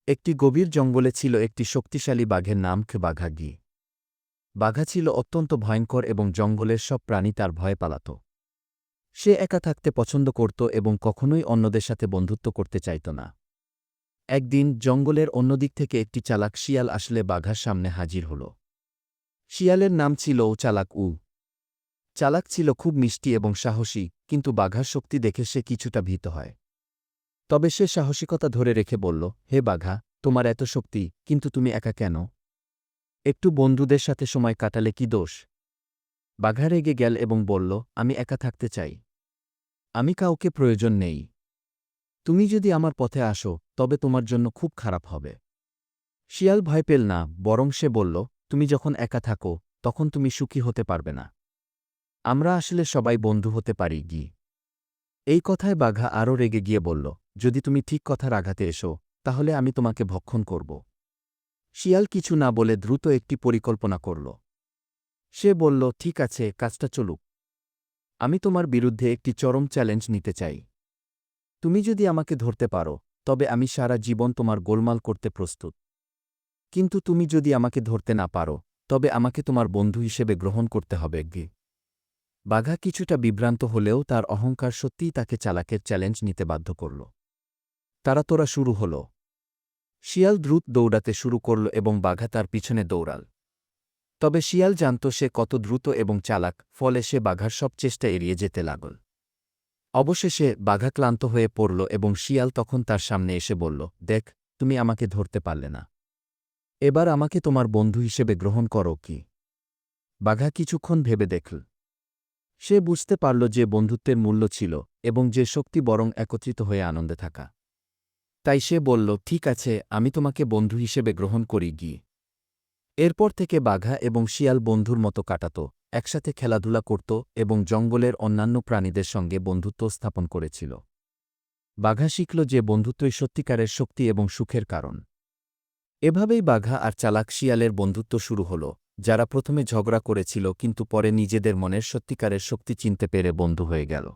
একটি গভীর জঙ্গলে ছিল একটি শক্তিশালী বাঘের নাম বাঘা গি। বাঘা ছিল অত্যন্ত ভয়ঙ্কর এবং জঙ্গলের সব প্রাণী তার ভয়ে পালাত। সে একা থাকতে পছন্দ করত এবং কখনোই অন্যদের সাথে বন্ধুত্ব করতে চাইত না। একদিন জঙ্গলের অন্যদিক থেকে একটি চালাক শিয়াল আসলে বাঘার সামনে হাজির হল। শিয়ালের নাম ছিল চালাক উ। চালাক ছিল খুব মিষ্টি এবং সাহসী, কিন্তু বাঘার শক্তি দেখে সে কিছুটা ভীত হয়। তবে সে সাহসিকতা ধরে রেখে বলল, হে বাঘা, তোমার এত শক্তি, কিন্তু তুমি একা কেন? একটু বন্ধুদের সাথে সময় কাটালে কি দোষ? বাঘা রেগে গেল এবং বলল, আমি একা থাকতে চাই। আমি কাউকে প্রয়োজন নেই। তুমি যদি আমার পথে আসো, তবে তোমার জন্য খুব খারাপ হবে। শিয়াল ভয় পেল না, বরং সে বলল, তুমি যখন একা থাকো, তখন তুমি সুখী হতে পারবে না। আমরা আসলে সবাই বন্ধু হতে পারি গি। এই কথায় বাঘা আরও রেগে গিয়ে বলল, যদি তুমি ঠিক কথার আঘাতে এসো, তাহলে আমি তোমাকে ভক্ষণ করব। শিয়াল কিছু না বলে দ্রুত একটি পরিকল্পনা করল। সে বলল, ঠিক আছে, কাজটা চলুক। আমি তোমার বিরুদ্ধে একটি চরম চ্যালেঞ্জ নিতে চাই। তুমি যদি আমাকে ধরতে পারো, তবে আমি সারা জীবন তোমার গোলমাল করতে প্রস্তুত। কিন্তু তুমি যদি আমাকে ধরতে না পারো, তবে আমাকে তোমার বন্ধু হিসেবে গ্রহণ করতে হবে গি। বাঘা কিছুটা বিভ্রান্ত হলেও তার অহংকার সত্যিই তাকে চালাকের চ্যালেঞ্জ নিতে বাধ্য করল। তাড়াতাড়ি শুরু হল। শিয়াল দ্রুত দৌড়াতে শুরু করল এবং বাঘা তার পিছনে দৌড়াল। তবে শিয়াল জানত সে কত দ্রুত এবং চালাক, ফলে সে বাঘার সব চেষ্টা এড়িয়ে যেতে লাগল। অবশেষে বাঘা ক্লান্ত হয়ে পড়ল এবং শিয়াল তখন তার সামনে এসে বলল, দেখ, তুমি আমাকে ধরতে পারলে না। এবার আমাকে তোমার বন্ধু হিসেবে গ্রহণ করো কি? বাঘা কিছুক্ষণ ভেবে দেখল। সে বুঝতে পারল যে বন্ধুত্বের মূল্য ছিল এবং যে শক্তি বরং একত্রিত হয়ে আনন্দে থাকা। তাই সে বলল, ঠিক আছে, আমি তোমাকে বন্ধু হিসেবে গ্রহণ করি গি। এরপর থেকে বাঘা এবং শিয়াল বন্ধুর মতো কাটাত, একসাথে খেলাধুলা করত এবং জঙ্গলের অন্যান্য প্রাণীদের সঙ্গে বন্ধুত্ব স্থাপন করেছিল। বাঘা শিখল যে বন্ধুত্বই সত্যিকারের শক্তি এবং সুখের কারণ। এভাবেই বাঘা আর চালাক শিয়ালের বন্ধুত্ব শুরু হল, যারা প্রথমে ঝগড়া করেছিল কিন্তু পরে নিজেদের মনের সত্যিকারের শক্তি চিনতে পেরে বন্ধু হয়ে গেল।